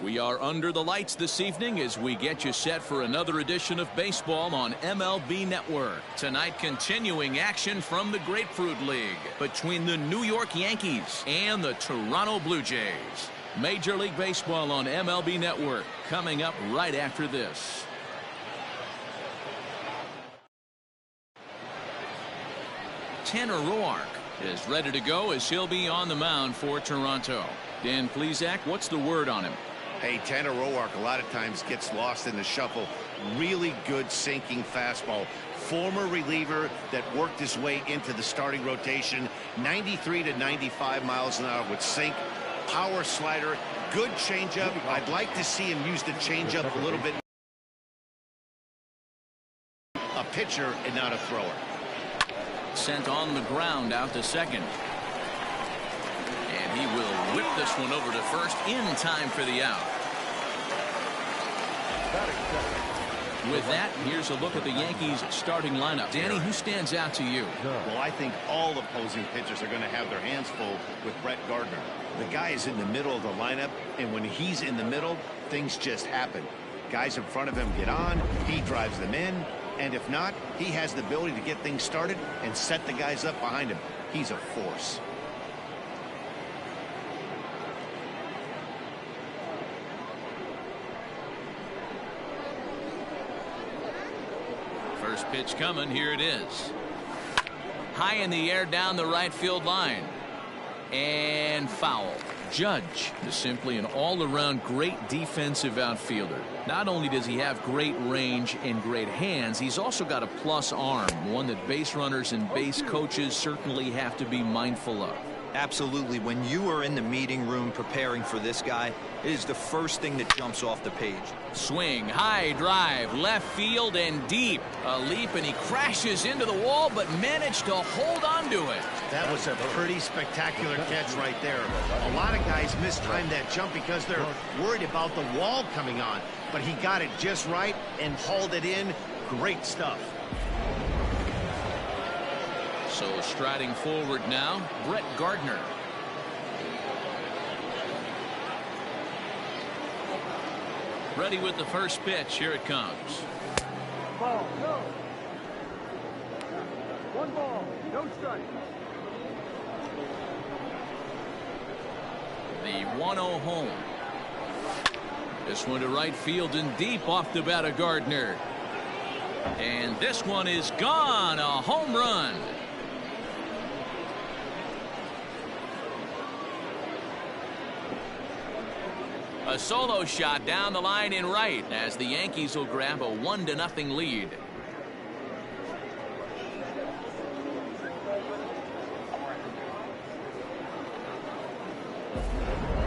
We are under the lights this evening as we get you set for another edition of baseball on MLB Network. Tonight, continuing action from the Grapefruit League between the New York Yankees and the Toronto Blue Jays. Major League Baseball on MLB Network coming up right after this. Tanner Roark is ready to go as he'll be on the mound for Toronto. Dan Plesac, what's the word on him? Hey, Tanner Roark a lot of times gets lost in the shuffle. Really good sinking fastball. Former reliever that worked his way into the starting rotation. 93 to 95 miles an hour with sink. Power slider. Good changeup. I'd like to see him use the changeup a little bit. A pitcher and not a thrower. Sent on the ground out to second. And he will whip this one over to first in time for the out. With that, here's a look at the Yankees starting lineup. Danny, who stands out to you? Well, I think all opposing pitchers are going to have their hands full with Brett Gardner. The guy is in the middle of the lineup, and when he's in the middle, things just happen. Guys in front of him get on, he drives them in, and if not, he has the ability to get things started and set the guys up behind him. He's a force. First pitch coming. Here it is. High in the air down the right field line. And foul. Judge is simply an all-around great defensive outfielder. Not only does he have great range and great hands, he's also got a plus arm, one that base runners and base coaches certainly have to be mindful of. Absolutely. When you are in the meeting room preparing for this guy, it is the first thing that jumps off the page. Swing, high drive, left field and deep. A leap and he crashes into the wall but managed to hold on to it. That was a pretty spectacular catch right there. A lot of guys mistime that jump because they're worried about the wall coming on. But he got it just right and hauled it in. Great stuff. So striding forward now, Brett Gardner. Ready with the first pitch. Here it comes. Ball, no. One ball, no strike. The 1-0 home. This one to right field and deep off the bat of Gardner. And this one is gone. A home run. A solo shot down the line in right as the Yankees will grab a 1-0 lead.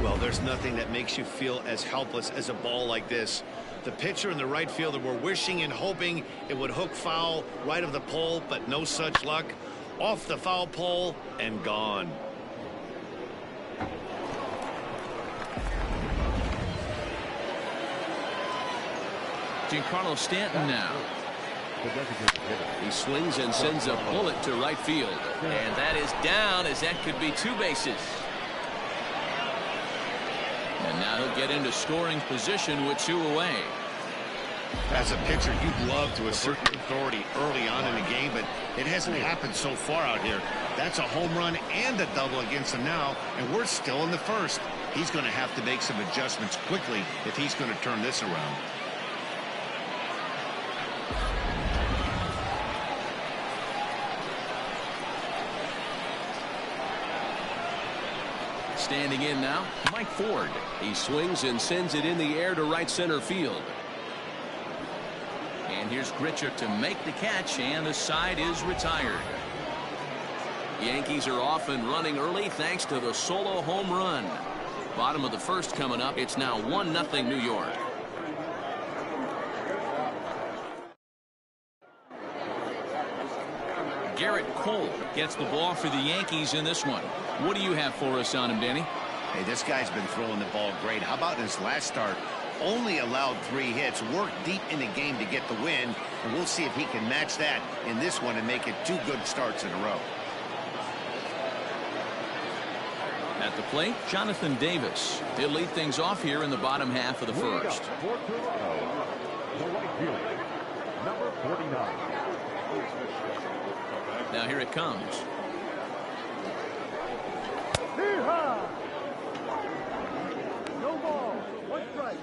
Well, there's nothing that makes you feel as helpless as a ball like this. The pitcher and the right fielder were wishing and hoping it would hook foul right of the pole, but no such luck. Off the foul pole and gone. Giancarlo Stanton now. He swings and sends a bullet to right field. And that is down as that could be two bases. And now he'll get into scoring position with two away. As a pitcher, you'd love to assert your authority early on in the game, but it hasn't happened so far out here. That's a home run and a double against him now, and we're still in the first. He's going to have to make some adjustments quickly if he's going to turn this around. Standing in now, Mike Ford. He swings and sends it in the air to right center field. And here's Grichuk to make the catch, and the side is retired. Yankees are off and running early thanks to the solo home run. Bottom of the first coming up. It's now 1-0 New York. Garrett Cole gets the ball for the Yankees in this one. What do you have for us on him, Danny? Hey, this guy's been throwing the ball great. How about his last start? Only allowed 3 hits, worked deep in the game to get the win, and we'll see if he can match that in this one and make it 2 good starts in a row. At the plate, Jonathan Davis. He'll lead things off here in the bottom half of the first. For Toronto, the right fielder, number 49. Now here it comes. Yeehaw! No ball, one strike.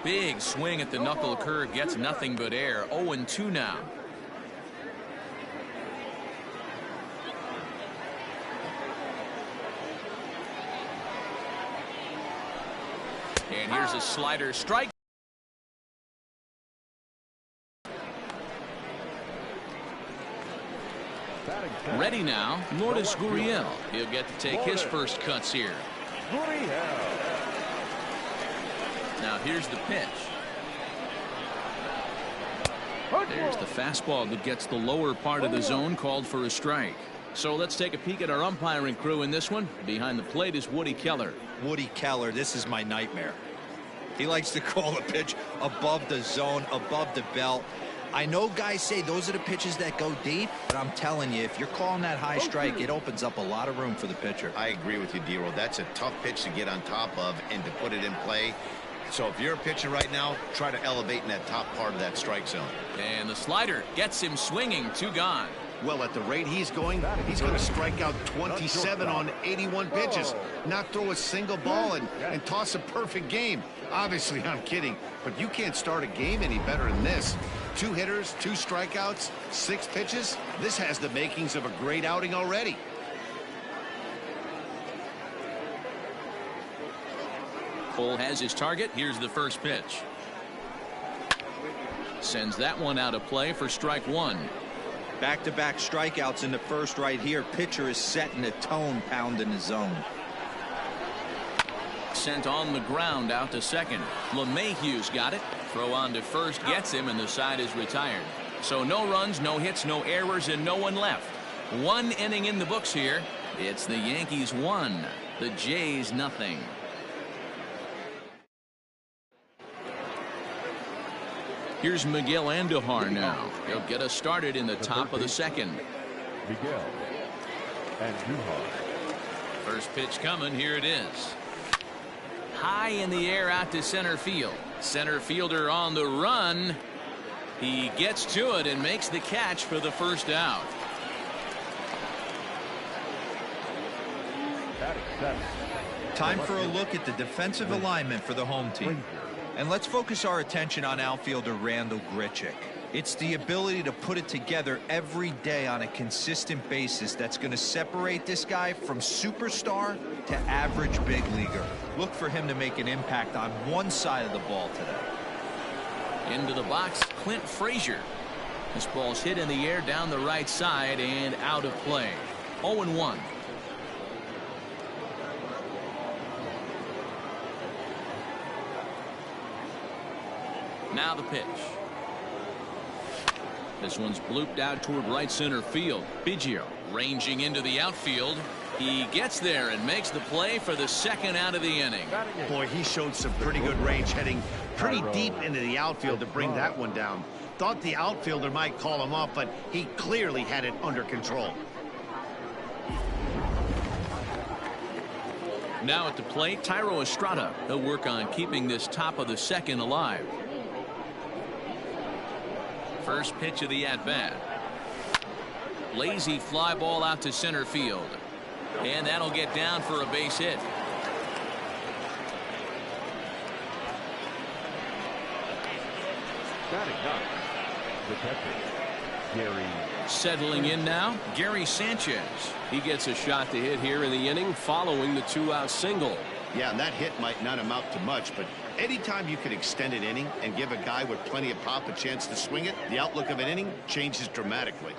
Big swing at the knuckle curve, gets nothing but air. 0-2 now. And here's a slider strike. Ready now, Lourdes Gurriel. He'll get to take his first cuts here. Now here's the pitch. There's the fastball that gets the lower part of the zone, called for a strike. So let's take a peek at our umpiring crew in this one. Behind the plate is Woody Keller. Woody Keller, this is my nightmare. He likes to call a pitch above the zone, above the belt. I know guys say those are the pitches that go deep, but I'm telling you, if you're calling that high strike, it opens up a lot of room for the pitcher. I agree with you, D-Roll. That's a tough pitch to get on top of and to put it in play. So if you're a pitcher right now, try to elevate in that top part of that strike zone. And the slider gets him swinging. 2 gone. Well, at the rate he's going to strike out 27 on 81 pitches, not throw a single ball and toss a perfect game. Obviously, I'm kidding, but you can't start a game any better than this. 2 hitters, 2 strikeouts, 6 pitches. This has the makings of a great outing already. Cole has his target. Here's the first pitch. Sends that one out of play for strike 1. Back-to-back strikeouts in the first right here. Pitcher is setting the tone, pounding the zone. Sent on the ground out to second. LeMahieu's got it. Throw on to first gets him, and the side is retired. So no runs, no hits, no errors, and no one left. 1 inning in the books here. It's the Yankees 1, the Jays nothing. Here's Miguel Andujar now. He'll get us started in the top of the second. Miguel Andujar. First pitch coming. Here it is. High in the air out to center field. Center fielder on the run. He gets to it and makes the catch for the first out. Time for a look at the defensive alignment for the home team. And let's focus our attention on outfielder Randal Grichuk. It's the ability to put it together every day on a consistent basis that's going to separate this guy from superstar to average big leaguer. Look for him to make an impact on one side of the ball today. Into the box, Clint Frazier. This ball's hit in the air down the right side and out of play. 0-1. Now the pitch. This one's blooped out toward right center field. Biggio ranging into the outfield. He gets there and makes the play for the second out of the inning. Boy, he showed some pretty good range, heading pretty deep into the outfield to bring that one down. Thought the outfielder might call him off, but he clearly had it under control. Now at the plate, Thairo Estrada. He'll work on keeping this top of the second alive. First pitch of the at-bat. Lazy fly ball out to center field. And that'll get down for a base hit. Batting ninth, the catcher, Gary. Settling in now, Gary Sanchez. He gets a shot to hit here in the inning following the 2-out single. Yeah, and that hit might not amount to much, but anytime you can extend an inning and give a guy with plenty of pop a chance to swing it, the outlook of an inning changes dramatically.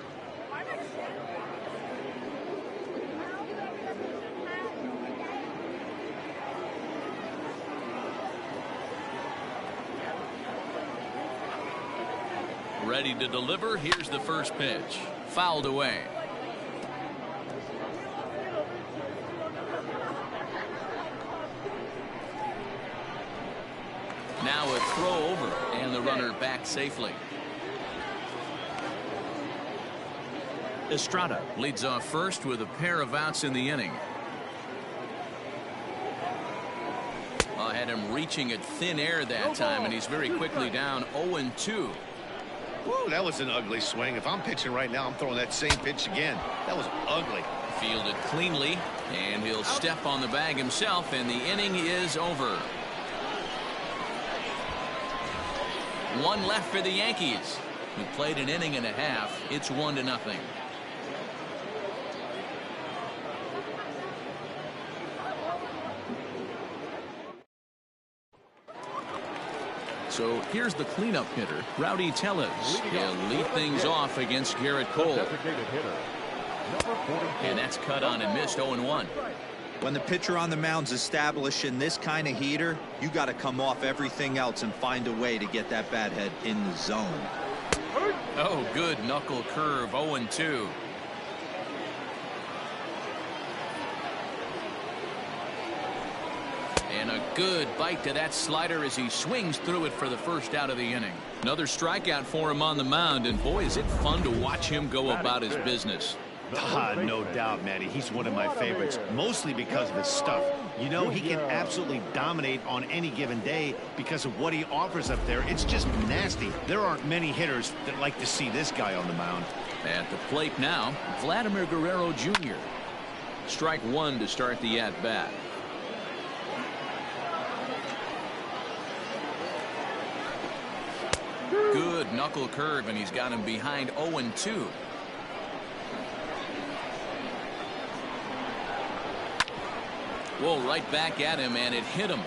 Ready to deliver. Here's the first pitch. Fouled away. Now a throw over, and the runner back safely. Estrada Leads off first with a pair of outs in the inning. Had him reaching at thin air that time, and he's very quickly down 0-2. Woo, that was an ugly swing. If I'm pitching right now, I'm throwing that same pitch again. That was ugly. Fielded cleanly, and he'll step on the bag himself, and the inning is over. One left for the Yankees, who played an inning and a half. It's 1-0. So here's the cleanup hitter, Rowdy Tellez. He'll lead things off against Garrett Cole. And that's cut on and missed 0-1. When the pitcher on the mound's establishing this kind of heater, you got to come off everything else and find a way to get that bat head in the zone. Oh, good knuckle curve, 0-2. And a good bite to that slider as he swings through it for the first out of the inning. Another strikeout for him on the mound, and boy, is it fun to watch him go about his business. No doubt, Matty. He's one of my favorites, mostly because of his stuff. You know, he can absolutely dominate on any given day because of what he offers up there. It's just nasty. There aren't many hitters that like to see this guy on the mound. At the plate now, Vladimir Guerrero Jr. Strike one to start the at-bat. Good knuckle curve, and he's got him behind 0-2. Whoa, right back at him, and it hit him.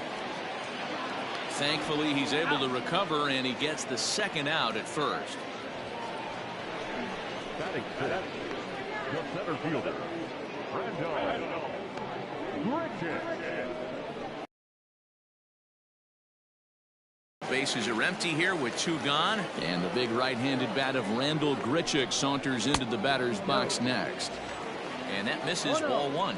Thankfully, he's able to recover, and he gets the second out at first. Batting fifth, the center fielder, Randall Grichuk. Bases are empty here with two gone, and the big right-handed bat of Randall Grichuk saunters into the batter's box next. And that misses, ball one.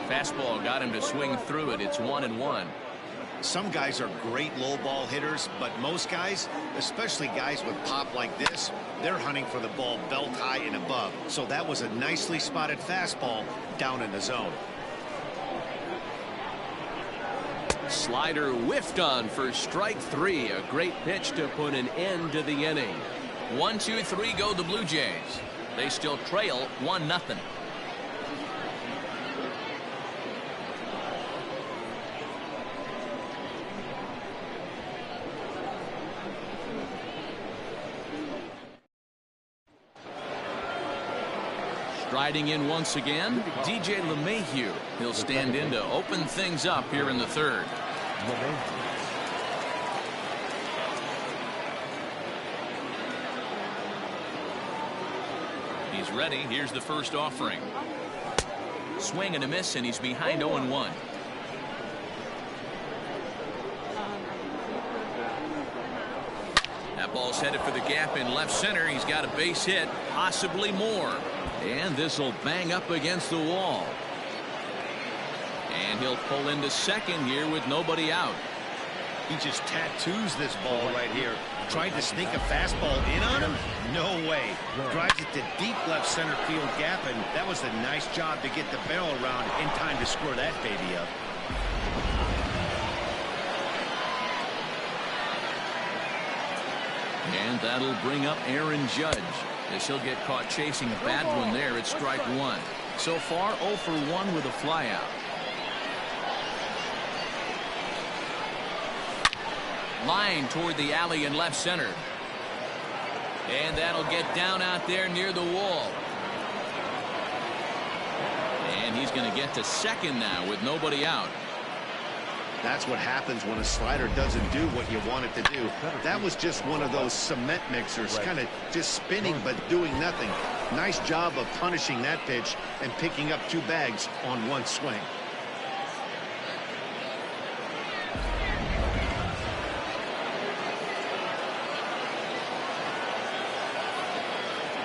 Fastball got him to swing through it. It's 1-1. Some guys are great low ball hitters, but most guys, especially guys with pop like this, they're hunting for the ball belt high and above. So that was a nicely spotted fastball down in the zone. Slider whiffed on for strike three. A great pitch to put an end to the inning. 1-2-3 go the Blue Jays. They still trail 1-0. Striding in once again, DJ LeMahieu. He'll stand in to open things up here in the third. He's ready. Here's the first offering. Swing and a miss, and he's behind 0-1. That ball's headed for the gap in left center. He's got a base hit, possibly more. And this will bang up against the wall. And he'll pull into second here with nobody out. He just tattoos this ball right here. Tried to sneak a fastball in on him? No way. Drives it to deep left center field gap, and that was a nice job to get the barrel around in time to score that baby up. And that'll bring up Aaron Judge, as he'll get caught chasing a bad one there at strike one. So far 0 for 1 with a flyout. Line toward the alley in left center. And that'll get down out there near the wall. And he's going to get to second now with nobody out. That's what happens when a slider doesn't do what you want it to do. That was just one of those cement mixers, kind of just spinning but doing nothing. Nice job of punishing that pitch and picking up 2 bags on 1 swing.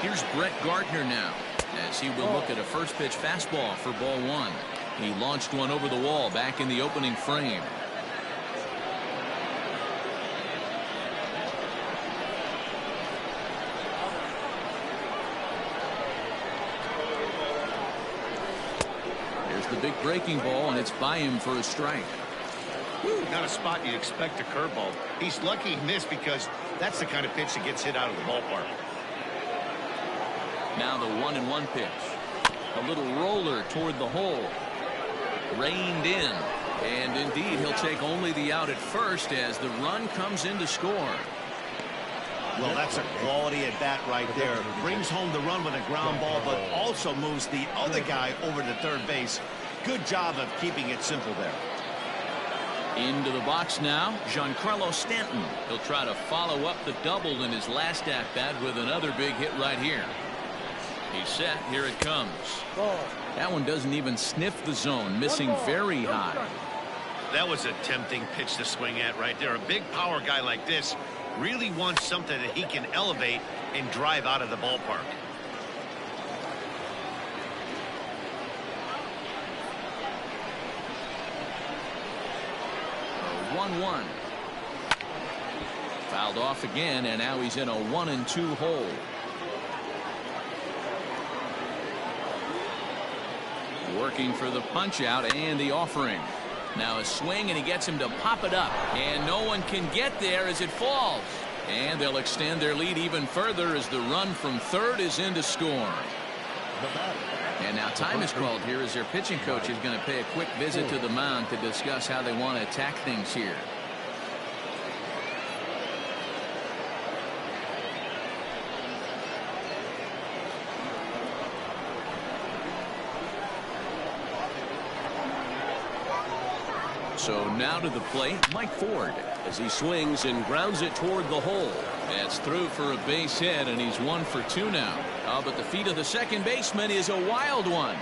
Here's Brett Gardner now. as he will look at a first pitch fastball for ball one. He launched one over the wall back in the opening frame. Here's the big breaking ball, and it's by him for a strike. Not a spot you'd expect a curveball. He's lucky he missed because that's the kind of pitch that gets hit out of the ballpark. Now the 1-1 pitch. A little roller toward the hole. Reined in. And indeed, he'll take only the out at first as the run comes in to score. Well, that's a quality at bat right there. Brings home the run with a ground ball, but also moves the other guy over to third base. Good job of keeping it simple there. Into the box now, Giancarlo Stanton. He'll try to follow up the double in his last at-bat with another big hit right here. He's set. Here it comes. That one doesn't even sniff the zone, missing very high. That was a tempting pitch to swing at right there. A big power guy like this really wants something that he can elevate and drive out of the ballpark. A 1-1. Fouled off again, and now he's in a 1-2 hole. Working for the punch out and the offering. Now a swing, and he gets him to pop it up, and no one can get there as it falls. And they'll extend their lead even further as the run from third is in to score. And now time is called here as their pitching coach is going to pay a quick visit to the mound to discuss how they want to attack things here. So now to the plate, Mike Ford, as he swings and grounds it toward the hole. That's through for a base hit, and he's 1 for 2 now. But the feet of the second baseman is a wild one.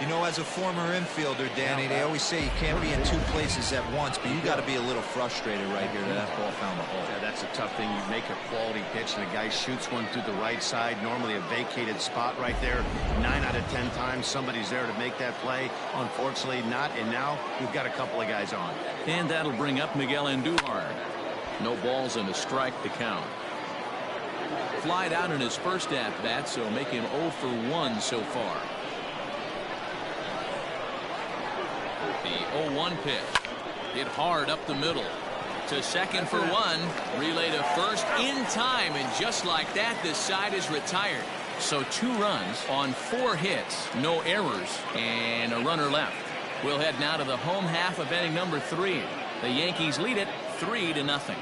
You know, as a former infielder, Danny, they always say you can't be in two places at once, but you got to be a little frustrated right here that ball found the hole. Yeah, that's a tough thing. You make a quality pitch, and a guy shoots one through the right side, normally a vacated spot right there. 9 out of 10 times somebody's there to make that play. Unfortunately, not, and now we've got a couple of guys on. And that'll bring up Miguel Andujar. No balls and a strike to count. Flied out in his first at-bat, so make him 0 for 1 so far. The 0-1 pitch. Hit hard up the middle. To second for 1. Relay to first in time, and just like that, this side is retired. So 2 runs on 4 hits, no errors, and a runner left. We'll head now to the home half of inning number 3. The Yankees lead it 3-0.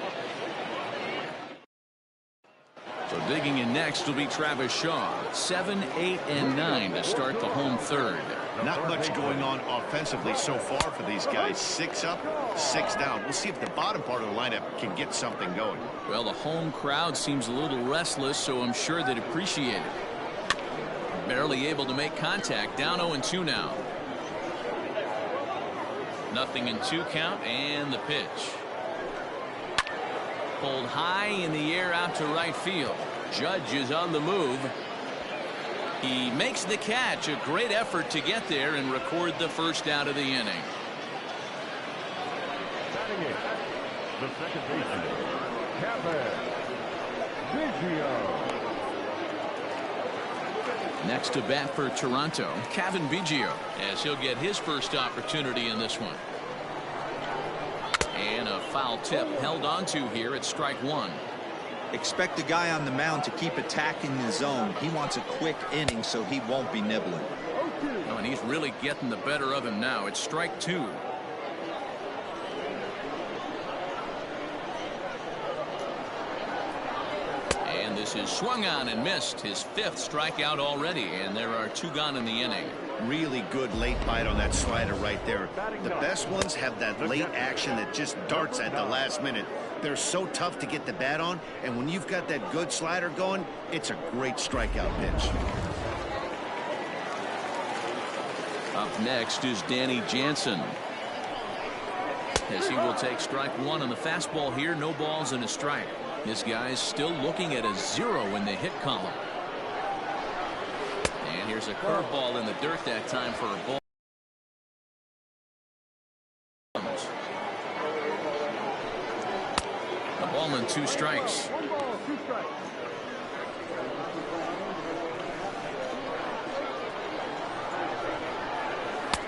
So digging in next will be Travis Shaw. 7, 8, and 9 to start the home third. Not much going on offensively so far for these guys. 6 up, 6 down. We'll see if the bottom part of the lineup can get something going. Well, the home crowd seems a little restless, so I'm sure they'd appreciate it. Barely able to make contact. Down 0-2 now. 0-2 count, and the pitch. Pulled high in the air out to right field. Judge is on the move. He makes the catch. A great effort to get there and record the first out of the inning. Batting it, the second baseman, Cavan Biggio. Next to bat for Toronto, Cavan Biggio, as he'll get his first opportunity in this one. And a foul tip held onto here at strike 1. Expect the guy on the mound to keep attacking the zone. He wants a quick inning, so he won't be nibbling. Oh, and he's really getting the better of him now. It's strike 2. And this is swung on and missed. His 5th strikeout already, and there are 2 gone in the inning. Really good late bite on that slider right there. The best ones have that late action that just darts at the last minute. They're so tough to get the bat on, and when you've got that good slider going, it's a great strikeout pitch. Up next is Danny Jansen, as he will take strike 1 on the fastball here. No balls and a strike. This guy's still looking at a 0 in the hit column. And here's a curveball in the dirt that time for a ball. A ball and 2 strikes.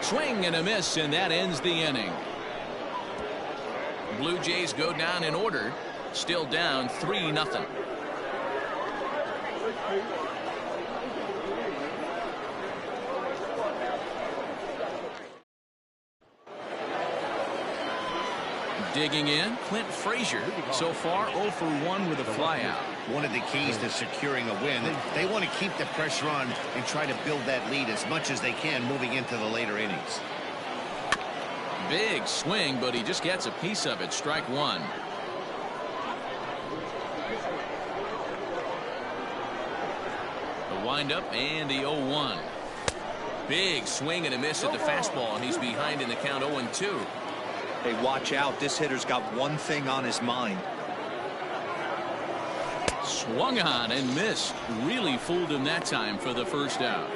Swing and a miss, and that ends the inning. Blue Jays go down in order, still down 3-0. Digging in, Clint Frazier, so far 0 for 1 with a flyout. One of the keys to securing a win, they want to keep the pressure on and try to build that lead as much as they can moving into the later innings. Big swing, but he just gets a piece of it. Strike 1. The windup and the 0-1. Big swing and a miss at the fastball, and he's behind in the count 0-2. Hey, watch out. This hitter's got one thing on his mind. Swung on and missed. Really fooled him that time for the first out.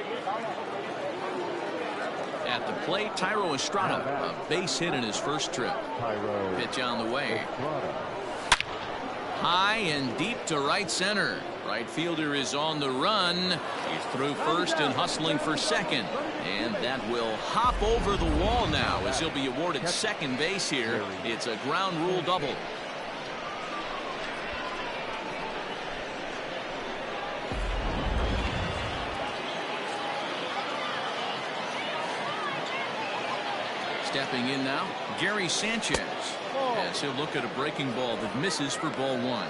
At the plate, Thairo Estrada, a base hit in his first trip. Pitch on the way. High and deep to right center. Right fielder is on the run. He's through first and hustling for second. And that will hop over the wall now as he'll be awarded second base here. It's a ground rule double. Stepping in now, Gary Sanchez, as he'll look at a breaking ball that misses for ball 1.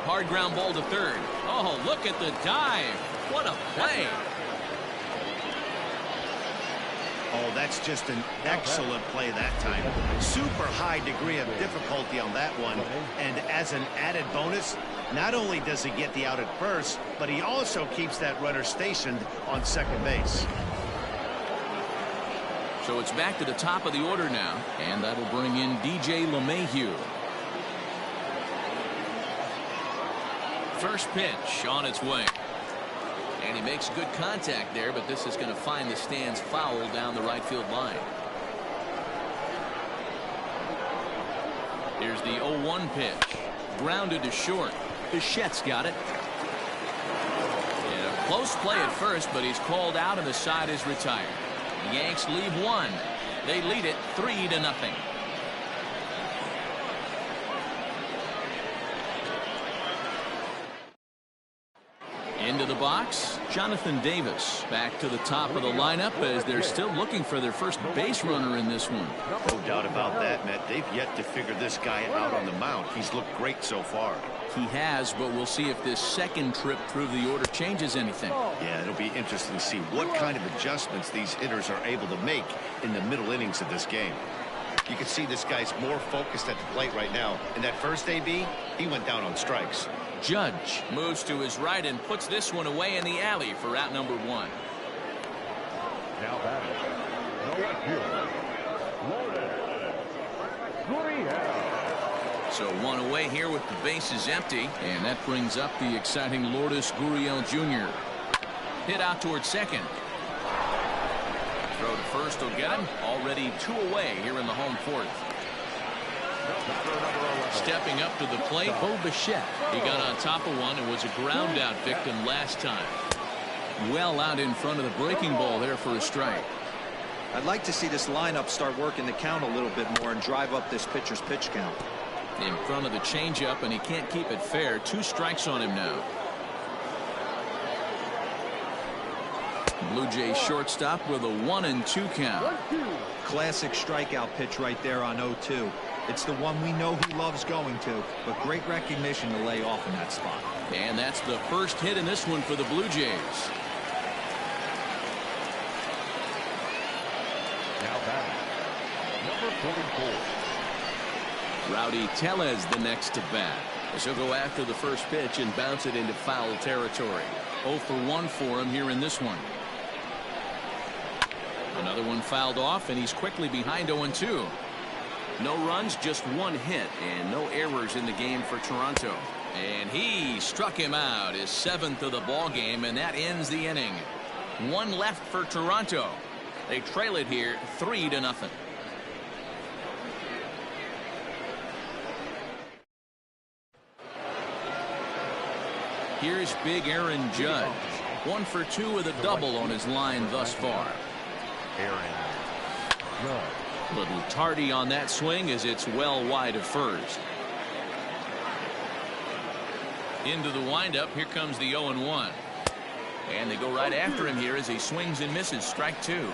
Hard ground ball to third. Oh, look at the dive. What a play. Oh, that's just an excellent play that time. Super high degree of difficulty on that one. And as an added bonus, not only does he get the out at first, but he also keeps that runner stationed on second base. So it's back to the top of the order now, and that'll bring in DJ LeMahieu. First pitch on its way. And he makes good contact there, but this is going to find the stands foul down the right field line. Here's the 0-1 pitch. Grounded to short. Bichette's got it. And a close play at first, but he's called out and the side is retired. The Yanks leave 1. They lead it 3-0. Into the box, Jonathan Davis back to the top of the lineup as they're still looking for their first base runner in this one. No doubt about that, Matt. They've yet to figure this guy out on the mound. He's looked great so far. He has, but we'll see if this second trip through the order changes anything. Yeah, it'll be interesting to see what kind of adjustments these hitters are able to make in the middle innings of this game. You can see this guy's more focused at the plate right now. In that first AB, he went down on strikes. Judge moves to his right and puts this one away in the alley for out number 1. Now batting, no left fielder, Lourdes Gurriel. So 1 away here with the bases empty, and that brings up the exciting Lourdes Gurriel Jr. Hit out towards second. Throw to first will get him. Already 2 away here in the home 4th. Stepping up to the plate, Bo Bichette. He got on top of one and was a ground out victim last time. Well out in front of the breaking ball there for a strike. I'd like to see this lineup start working the count a little bit more and drive up this pitcher's pitch count. In front of the changeup, and he can't keep it fair. 2 strikes on him now. Blue Jays shortstop with a 1-2 count. Classic strikeout pitch right there on 0-2. It's the one we know he loves going to, but great recognition to lay off in that spot. And that's the first hit in this one for the Blue Jays. Now batting, number 44. Rowdy Tellez the next to bat, as he'll go after the first pitch and bounce it into foul territory. 0 for 1 for him here in this one. Another one fouled off, and he's quickly behind 0-2. No runs, just one hit, and no errors in the game for Toronto. And he struck him out, his 7th of the ball game, and that ends the inning. One left for Toronto. They trail it here 3-0. Here's big Aaron Judge. 1 for 2 with a double on his line thus far. Aaron Judge. Little tardy on that swing as it's well wide of first. Into the windup. Here comes the 0-1. And they go right after him here as he swings and misses. Strike 2.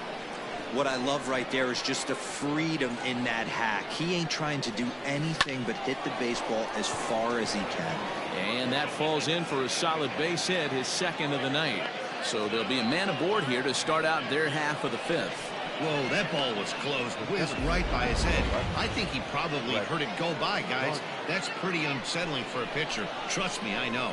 What I love right there is just the freedom in that hack. He ain't trying to do anything but hit the baseball as far as he can. And that falls in for a solid base hit, his 2nd of the night. So there'll be a man aboard here to start out their half of the 5th. Whoa, that ball was close, whizzed right by his head. I think he probably heard it go by, guys. That's pretty unsettling for a pitcher. Trust me, I know.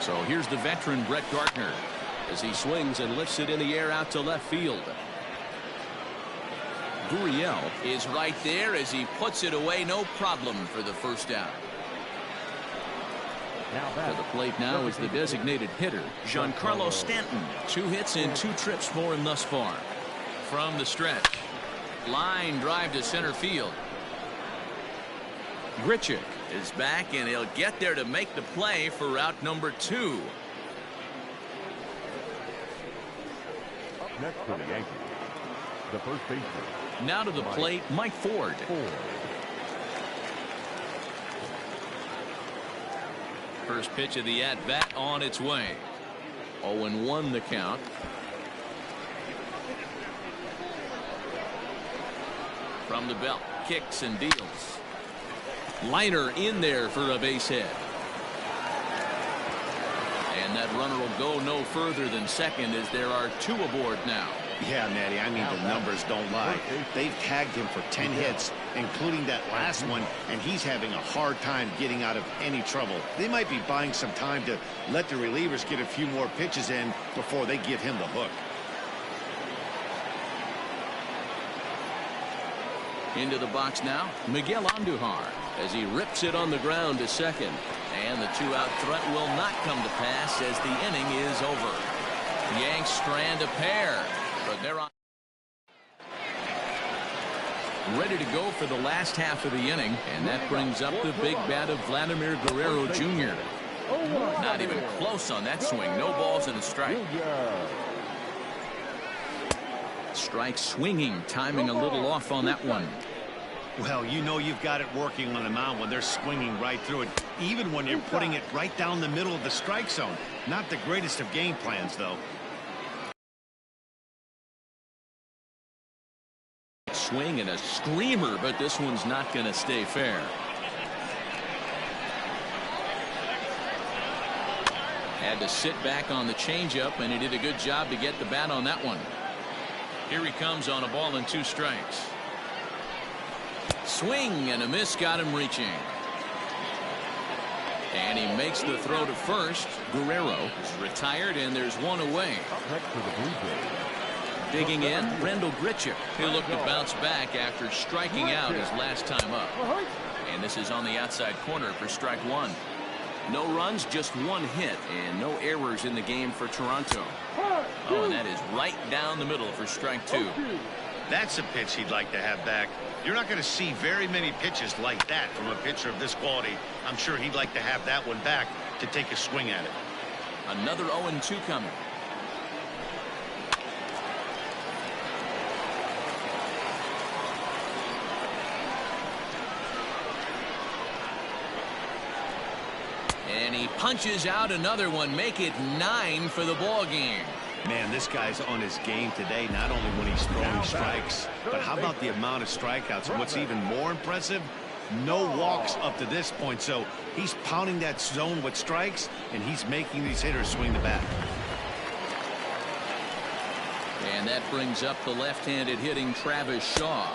So here's the veteran Brett Gardner as he swings and lifts it in the air out to left field. Gurriel is right there as he puts it away, no problem for the first out. To the plate now is the designated hitter, Giancarlo Stanton. 2 hits and 2 trips for him thus far. From the stretch, line drive to center field. Grichuk is back, and he'll get there to make the play for route number 2. Up next for the Yankees, the first baseman. Now to the plate, Mike Ford. First pitch of the at-bat on its way. 0-1 the count. From the belt, kicks and deals. Liner in there for a base hit. And that runner will go no further than second as there are 2 aboard now. Yeah, Matty, I mean, the numbers don't lie. They've tagged him for 10 hits, including that last one, and he's having a hard time getting out of any trouble. They might be buying some time to let the relievers get a few more pitches in before they give him the hook. Into the box now, Miguel Andujar as he rips it on the ground to second. And the 2-out threat will not come to pass as the inning is over. Yanks strand a pair, but they're on. Ready to go for the last half of the inning, and that brings up the big bat of Vladimir Guerrero Jr. Not even close on that swing. No balls and a strike. Strike swinging, timing a little off on that one. Well, you know you've got it working on the mound when they're swinging right through it, even when you're putting it right down the middle of the strike zone. Not the greatest of game plans, though. Swing and a screamer, but this one's not going to stay fair. Had to sit back on the changeup, and he did a good job to get the bat on that one. Here he comes on a ball and 2 strikes. Swing and a miss, got him reaching. And he makes the throw to first. Guerrero is retired, and there's 1 away. Digging in, Randal Grichuk. He'll look to bounce back after striking out his last time up. And this is on the outside corner for strike 1. No runs, just 1 hit, and no errors in the game for Toronto. Oh, and that is right down the middle for strike 2. That's a pitch he'd like to have back. You're not going to see very many pitches like that from a pitcher of this quality. I'm sure he'd like to have that one back to take a swing at it. Another 0-2 coming. And he punches out another one, make it 9 for the ball game. Man, this guy's on his game today, not only when he's throwing strikes, but how about the amount of strikeouts? And what's even more impressive, no walks up to this point. So he's pounding that zone with strikes, and he's making these hitters swing the bat. And that brings up the left-handed hitting Travis Shaw,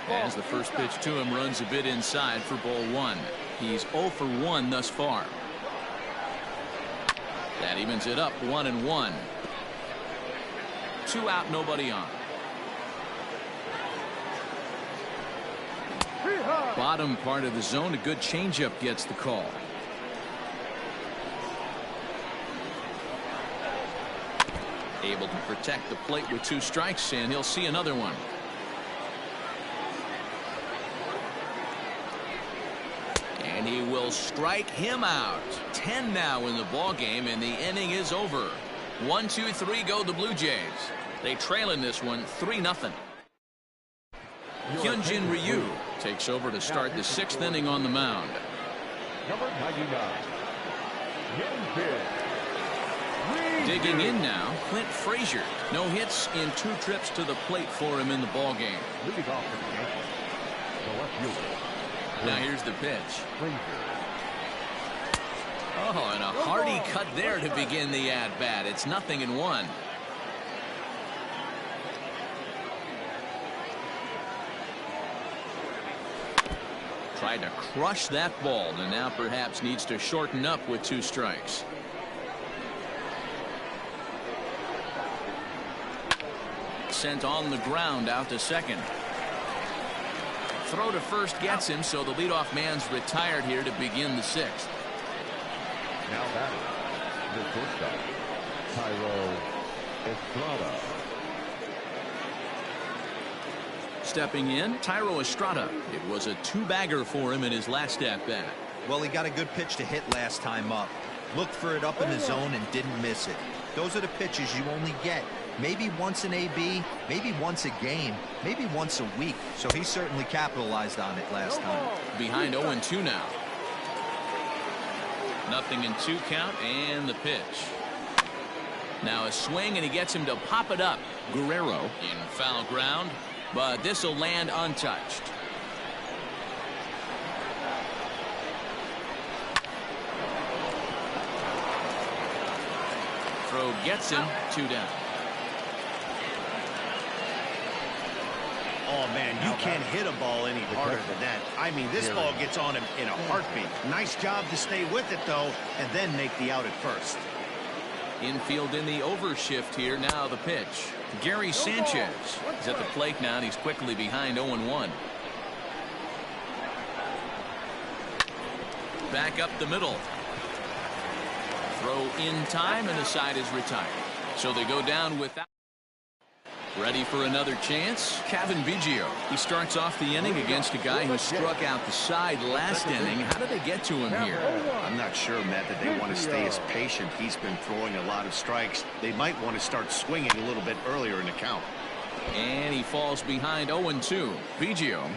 as the first pitch to him runs a bit inside for ball 1. He's 0 for 1 thus far. That evens it up 1-1. 2 out, nobody on. Bottom part of the zone, a good changeup gets the call. Able to protect the plate with 2 strikes, and he'll see another one. And he will strike him out. 10 now in the ball game, and the inning is over. 1, 2, 3 go the Blue Jays. They trail in this one 3-0. Hyunjin Ryu takes over to start the 6th inning on the mound. Number 99. Hyunjin. Digging in now, Clint Frazier. No hits in 2 trips to the plate for him in the ball game. Leading off for the Yankees, the left fielder. Now here's the pitch. Frazier. Oh, and a hearty cut there to begin the at-bat. It's 0-1. Tried to crush that ball, and now perhaps needs to shorten up with 2 strikes. Sent on the ground out to second. Throw to first gets him, so the leadoff man's retired here to begin the 6th. Now batting, the shortstop, Thairo Estrada. Stepping in, Thairo Estrada. It was a 2-bagger for him in his last at-bat. Well, he got a good pitch to hit last time up. Looked for it up in the zone and didn't miss it. Those are the pitches you only get. Maybe once an AB, maybe once a game, maybe once a week. So he certainly capitalized on it last time. Behind 0-2 now. 0-2 count, and the pitch. Now a swing, and he gets him to pop it up. Guerrero in foul ground, but this will land untouched. Throw gets him, 2 down. Oh, man, you can't hit a ball any harder than that. I mean, this ball gets on him in a heartbeat. Nice job to stay with it, though, and then make the out at first. Infield in the overshift here. Now the pitch. Gary Sanchez is at the plate now, and he's quickly behind 0-1. Back up the middle. Throw in time, and the side is retired. So they go down without. Ready for another chance? Cavan Biggio. He starts off the inning against a guy who struck out the side last inning. How did they get to him here? I'm not sure, Matt, that they want to stay as patient. He's been throwing a lot of strikes. They might want to start swinging a little bit earlier in the count. And he falls behind 0-2. Biggio,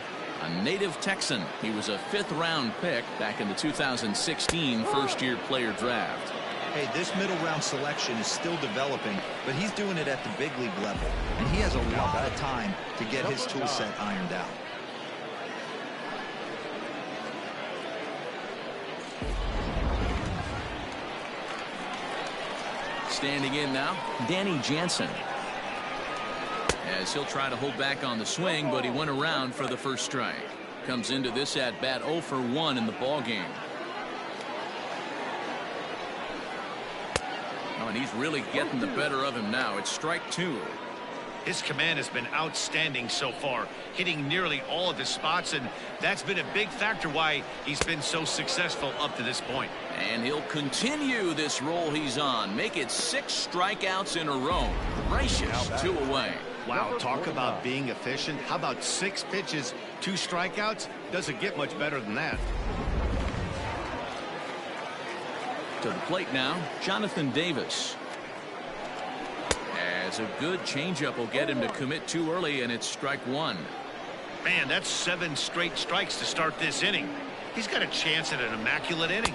a native Texan. He was a 5th-round pick back in the 2016 first-year player draft. Hey, this middle round selection is still developing, but he's doing it at the big league level, and he has a lot of time to get his tool set ironed out. Standing in now, Danny Jansen. As he'll try to hold back on the swing, but he went around for the first strike. Comes into this at bat 0 for 1 in the ball game. Oh, and he's really getting the better of him now. It's strike 2. His command has been outstanding so far, hitting nearly all of his spots, and that's been a big factor why he's been so successful up to this point. And he'll continue this roll he's on. Make it 6 strikeouts in a row. Gracious, 2 away. Wow, talk about being efficient. How about 6 pitches, 2 strikeouts? Doesn't get much better than that. To the plate now, Jonathan Davis. As a good changeup will get him to commit too early, and it's strike 1. Man, that's 7 straight strikes to start this inning. He's got a chance at an immaculate inning.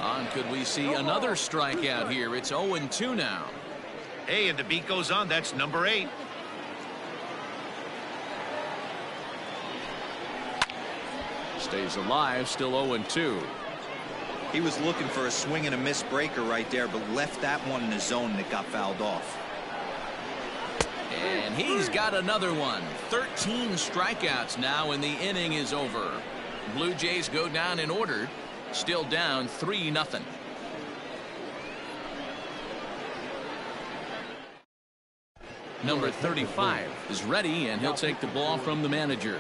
On could we see another strikeout here? It's 0-2 now. Hey, and the beat goes on. That's number 8. Stays alive, still 0-2. He was looking for a swing and a miss breaker right there, but left that one in the zone and it got fouled off. And he's got another one. 13 strikeouts now, and the inning is over. Blue Jays go down in order. Still down 3-0. Number 35 is ready, and he'll take the ball from the manager.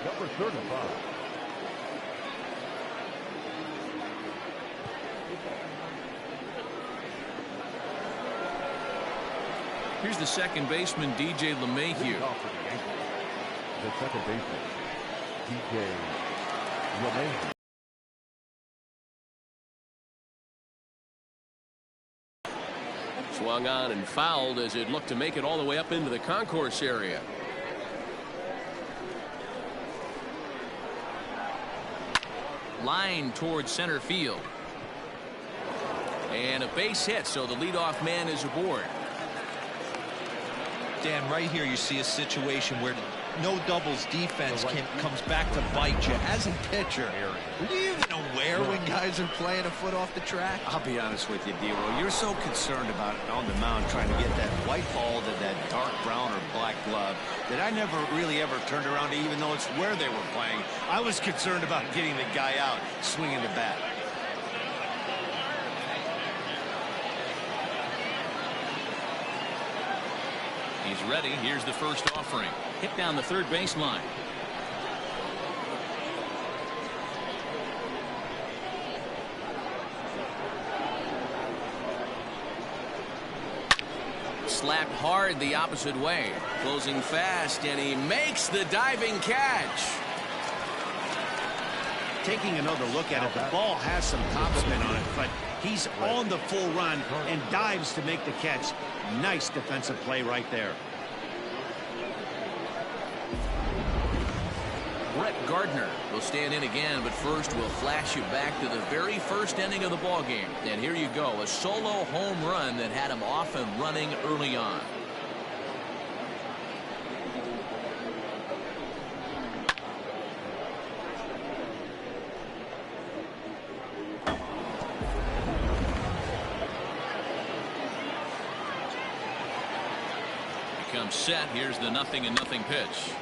Number 35. Here's the second baseman, DJ LeMahieu. The second baseman, DJ LeMahieu. Swung on and fouled as it looked to make it all the way up into the concourse area. Line towards center field. And a base hit, so the leadoff man is aboard. Dan, right here you see a situation where no doubles defense comes back to bite you. As a pitcher, are you even aware when guys are playing a foot off the track? I'll be honest with you, D-Roll. You're so concerned about it on the mound trying to get that white ball to that dark brown or black glove that I never really ever turned around to even know it's where they were playing. I was concerned about getting the guy out swinging the bat. He's ready. Here's the first offering. Hit down the third baseline. Slapped hard the opposite way. Closing fast, and he makes the diving catch. Taking another look at it, the ball has some topspin on it, but he's on the full run and dives to make the catch. Nice defensive play right there. Brett Gardner will stand in again, but first we'll flash you back to the very first inning of the ball game. And here you go, a solo home run that had him off and running early on. Becomes set. Here's the 0-0 pitch.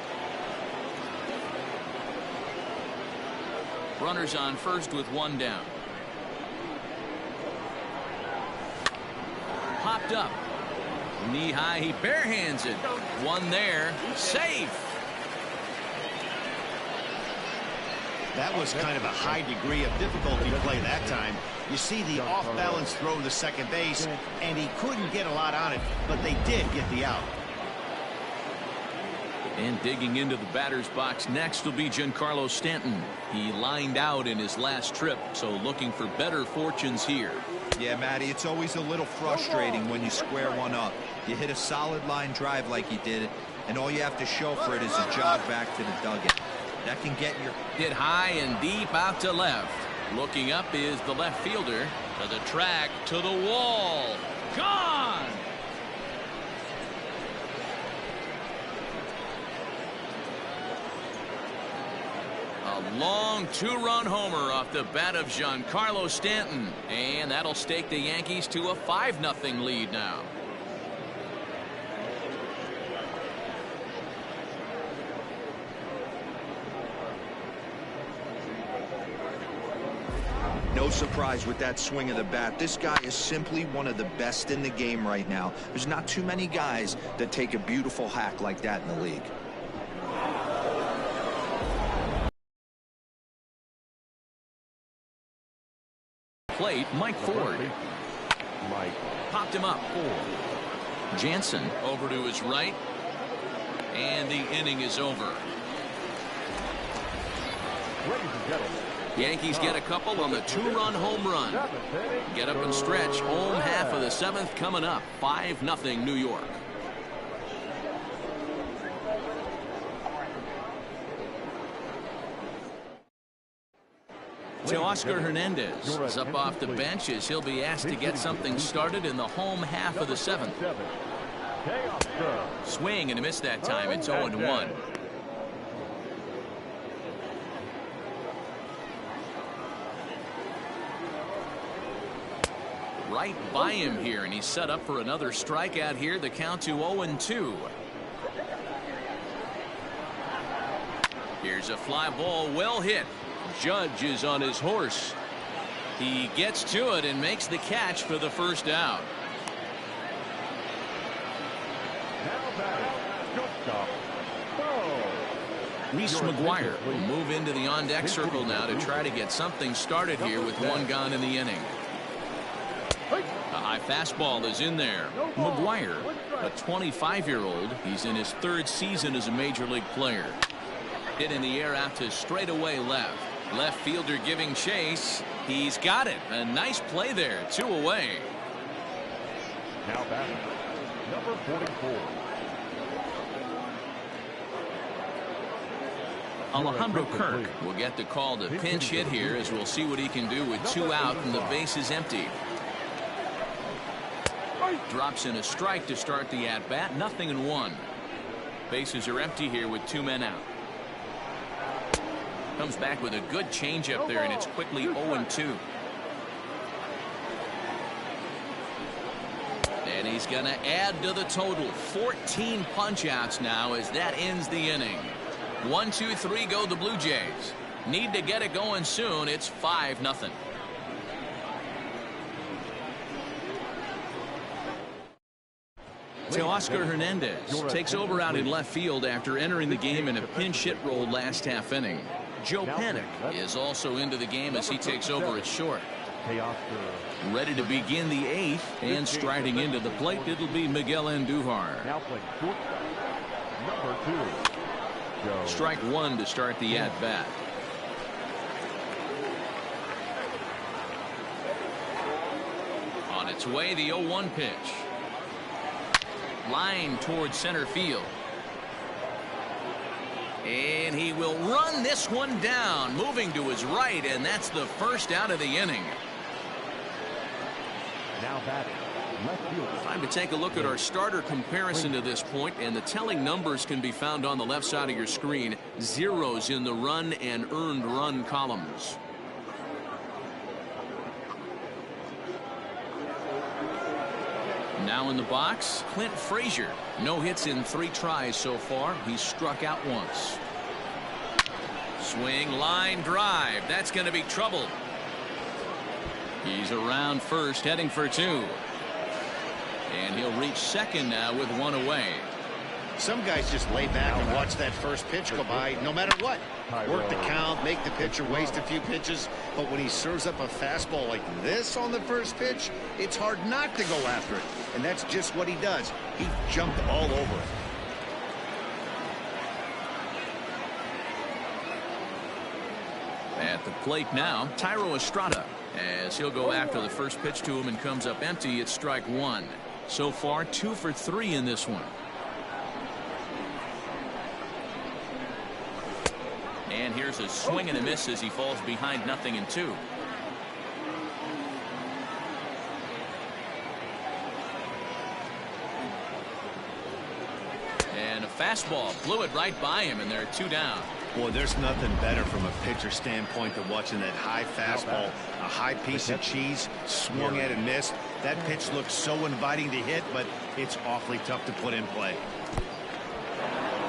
Runners on first with one down. Popped up. Knee high. He barehands it. One there. Safe. That was kind of a high degree of difficulty play that time. You see the off-balance throw to second base, and he couldn't get a lot on it, but they did get the out. And digging into the batter's box next will be Giancarlo Stanton. He lined out in his last trip, so looking for better fortunes here. Yeah, Matty, it's always a little frustrating when you square one up. You hit a solid line drive like he did, and all you have to show for it is a jog back to the dugout. That can get your... Hit high and deep out to left. Looking up is the left fielder. To the track, to the wall. Gone! A long two-run homer off the bat of Giancarlo Stanton. And that'll stake the Yankees to a 5-0 lead now. No surprise with that swing of the bat. This guy is simply one of the best in the game right now. There's not too many guys that take a beautiful hack like that in the league. Plate, Mike Ford. Popped him up. Jansen over to his right. And the inning is over. Ladies and gentlemen, Yankees get a couple on the two-run home run. Get up and stretch. Home half of the seventh coming up. 5-0 New York. Teoscar Hernandez is up off the bench as he'll be asked to get something started in the home half of the seventh. Swing and a miss that time. It's 0-1. Right by him here, and he's set up for another strikeout here. The count to 0-2. Here's a fly ball, well hit. Judge is on his horse. He gets to it and makes the catch for the first out. shortstop, Bo. Reese McGuire will move into the on-deck circle now to try to get something started here with one gone in the inning. A high fastball is in there. McGuire, a 25-year-old. He's in his third season as a major league player. Hit in the air out to straightaway left. Left fielder giving chase. He's got it. A nice play there. 2 away. Now batting, number 44. Alejandro Kirk will get the call to pinch hit here, as we'll see what he can do with 2 out and the base is empty. Drops in a strike to start the at-bat. 0-1. Bases are empty here with 2 men out. Comes back with a good changeup there, and it's quickly 0-2. And he's going to add to the total. 14 punch-outs now as that ends the inning. 1, 2, 3 go the Blue Jays. Need to get it going soon. It's 5-0. Teoscar Hernandez takes over out in left field after entering the game in a pinch hit role last half inning. Joe Panik is also into the game as he takes over at short. Ready to begin the 8th, and striding into the plate, it'll be Miguel Andujar. Now playing shortstop, number 2. Joe. Strike 1 to start the at-bat. On its way, the 0-1 pitch. Line towards center field. And he will run this one down, moving to his right, and that's the first out of the inning. Now batting, left fielder. Time to take a look at our starter comparison to this point, and the telling numbers can be found on the left side of your screen. Zeros in the run and earned run columns. Now in the box, Clint Frazier. No hits in 3 tries so far. He's struck out once. Swing, line drive. That's going to be trouble. He's around first, heading for 2. And he'll reach second now with 1 away. Some guys just lay back and watch that first pitch go by no matter what. Work the count, make the pitcher waste a few pitches. But when he serves up a fastball like this on the first pitch, it's hard not to go after it. And that's just what he does. He jumped all over it. At the plate now, Thairo Estrada, as he'll go after the first pitch to him and comes up empty. It's strike 1. So far 2 for 3 in this one. And here's a swing and a miss as he falls behind 0-2. And a fastball blew it right by him, and there are 2 down. Boy, there's nothing better from a pitcher standpoint than watching that high fastball, a high piece of cheese, swung at and missed. That pitch looks so inviting to hit, but it's awfully tough to put in play.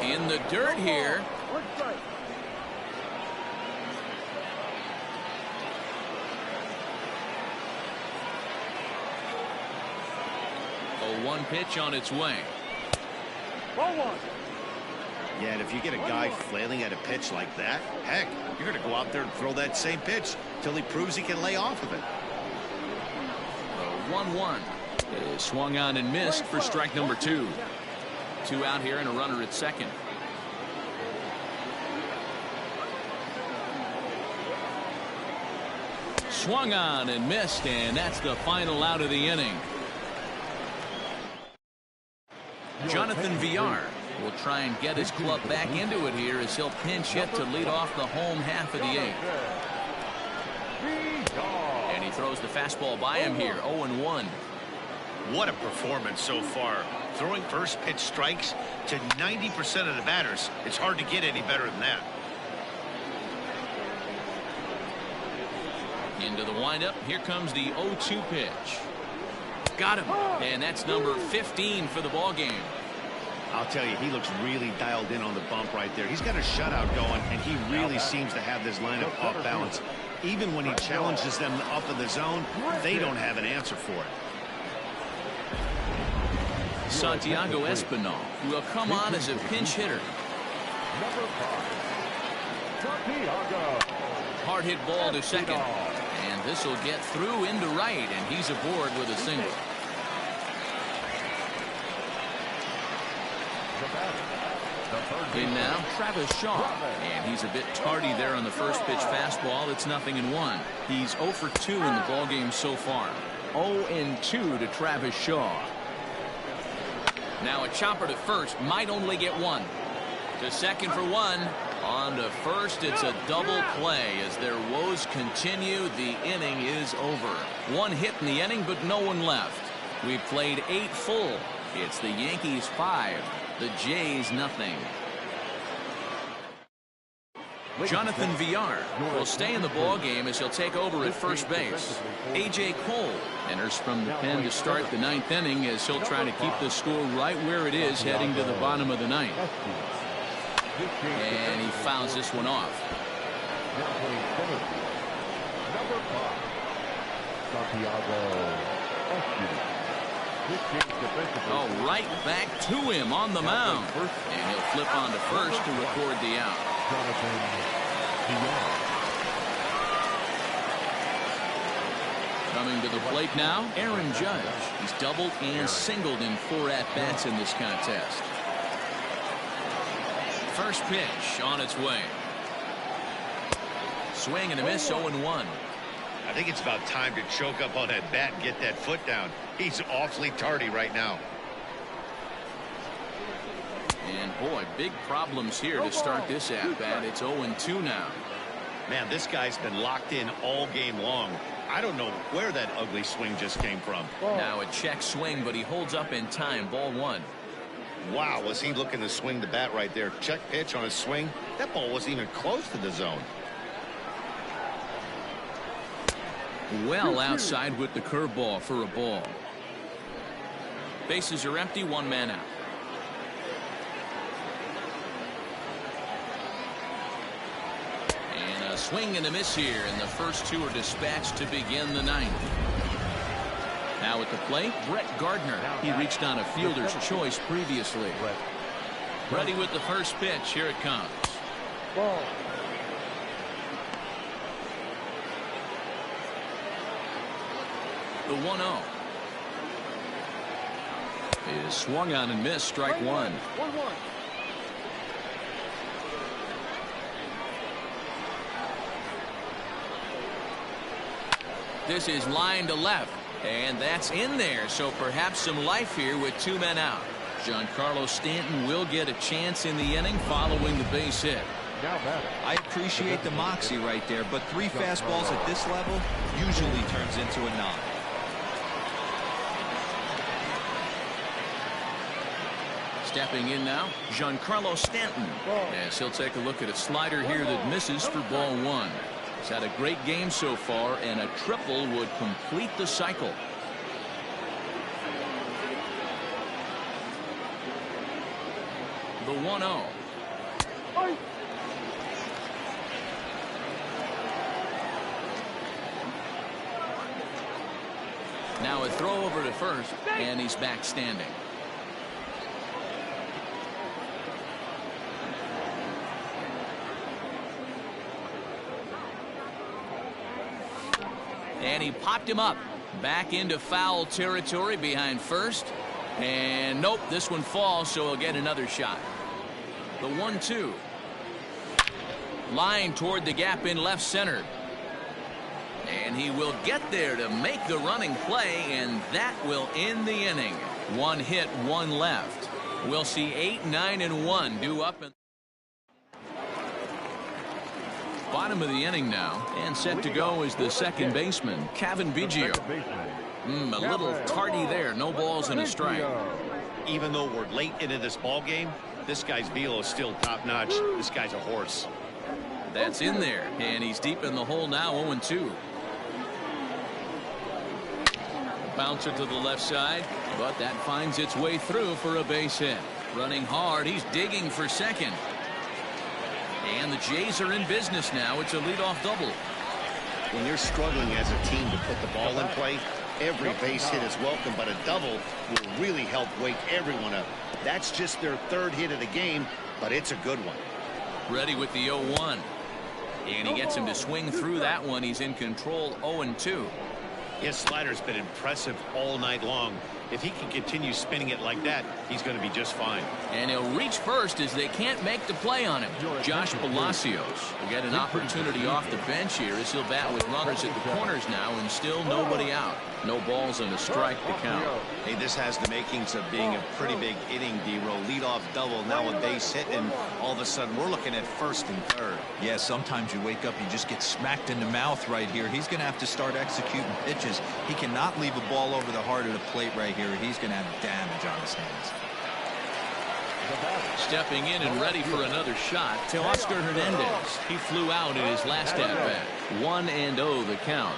In the dirt here. A 1 pitch on its way. Yeah, and if you get a guy flailing at a pitch like that, heck, you're going to go out there and throw that same pitch till he proves he can lay off of it. 1-1 is swung on and missed for strike number 2. 2 out here and a runner at second. Swung on and missed, and that's the final out of the inning. Jonathan Villar will try and get his club back into it here as he'll pinch hit to lead off the home half of the 8th. And he throws the fastball by him here. 0-1. What a performance so far. Throwing first pitch strikes to 90% of the batters. It's hard to get any better than that. Into the windup. Here comes the 0-2 pitch. Got him. And that's number 15 for the ball game. I'll tell you, he looks really dialed in on the bump right there. He's got a shutout going, and he really seems to have this lineup off balance. Even when he challenges them up in the zone, they don't have an answer for it. Santiago Espinal will come on as a pinch hitter. Number 5, Santiago. Hard hit ball to second. And this will get through into right, and he's aboard with a single. In now, Travis Shaw. And he's a bit tardy there on the first pitch fastball. It's 0-1. He's 0 for 2 in the ballgame so far. 0-2 to Travis Shaw. Now a chopper to first. Might only get one. To second for one. On to first, it's a double play. As their woes continue, the inning is over. One hit in the inning, but no one left. We've played 8 full. It's the Yankees 5, the Jays 0. Jonathan Villar will stay in the ball game as he'll take over at first base. A.J. Cole enters from the pen to start the 9th inning as he'll try to keep the score right where it is heading to the bottom of the 9th. And he fouls this one off. Number 5, Santiago. Oh, right back to him on the mound. And he'll flip on to first to record the out. Coming to the plate now, Aaron Judge. He's doubled and singled in 4 at-bats in this contest. First pitch on its way. Swing and a miss, 0-1. I think it's about time to choke up on that bat and get that foot down. He's awfully tardy right now. And boy, big problems here to start this at-bat. It's 0-2 now. Man, this guy's been locked in all game long. I don't know where that ugly swing just came from. Now a check swing, but he holds up in time. Ball 1. Wow, was he looking to swing the bat right there? Check pitch on his swing. That ball wasn't even close to the zone. Well outside with the curveball for a ball. Bases are empty, 1 man out. And a swing and a miss here, and the first 2 are dispatched to begin the 9th. Now at the plate, Brett Gardner. He reached on a fielder's choice previously. Ready with the first pitch. Here it comes. Ball. The 1-0 is swung on and missed. Strike 1. 1-1. This is line to left, and that's in there, so perhaps some life here with 2 men out. Giancarlo Stanton will get a chance in the inning following the base hit. I appreciate the moxie right there, but 3 fastballs at this level usually turns into a knock. Stepping in now, Giancarlo Stanton, as he'll take a look at a slider here that misses for ball 1. He's had a great game so far, and a triple would complete the cycle. The 1-0. Now a throw over to first, and he's back standing. And he popped him up back into foul territory behind first. And nope, this one falls, so he'll get another shot. The 1-2. Line toward the gap in left center. And he will get there to make the running play, and that will end the inning. 1 hit, 1 left. We'll see 8, 9, and 1 due up. Bottom of the inning now, and set to go is the second baseman, Cavan Biggio. A little tardy there. No balls and a strike. Even though we're late into this ball game, this guy's velo is still top notch. This guy's a horse. That's in there, and he's deep in the hole now. 0-2. Bouncer to the left side, but that finds its way through for a base hit. Running hard, he's digging for second. And the Jays are in business now. It's a leadoff double. When you're struggling as a team to put the ball in play, Every base hit is welcome, but a double will really help wake everyone up. That's just their third hit of the game, but it's a good one. Ready with the 0-1. And he gets him to swing through that one. He's in control 0-2. His slider's been impressive all night long. If he can continue spinning it like that, he's going to be just fine. And he'll reach first as they can't make the play on him. Josh Palacios will get an opportunity off the bench here as he'll bat with runners at the corners now, and still nobody out. No balls and a strike to count. Hey, this has the makings of being a pretty big inning, D-Roll. Leadoff double, now a base hit, and all of a sudden we're looking at first and third. Yeah, sometimes you wake up, you just get smacked in the mouth right here. He's going to have to start executing pitches. He cannot leave a ball over the heart of the plate right here. He's going to have damage on his hands. Stepping in and ready for another shot, Teoscar Hernandez. He flew out in his last at-bat. 1-0 the count.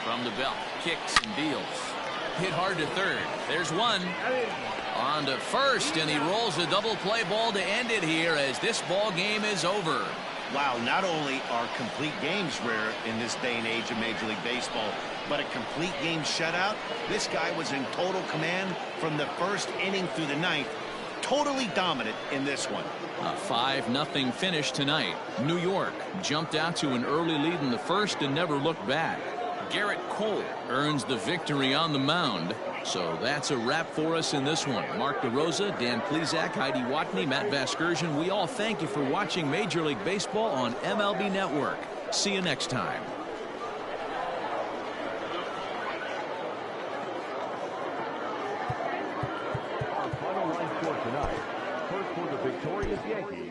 From the belt, kicks and deals. Hit hard to third. There's one. On to first, and he rolls a double play ball to end it here as this ball game is over. Wow, not only are complete games rare in this day and age of Major League Baseball, but a complete game shutout. This guy was in total command from the first inning through the ninth. Totally dominant in this one. A 5-0 finish tonight. New York jumped out to an early lead in the first and never looked back. Garrett Cole earns the victory on the mound. So that's a wrap for us in this one. Mark DeRosa, Dan Plesac, Heidi Watney, Matt Vasgersian. We all thank you for watching Major League Baseball on MLB Network. See you next time. Our final line score tonight. First for the victorious Yankees,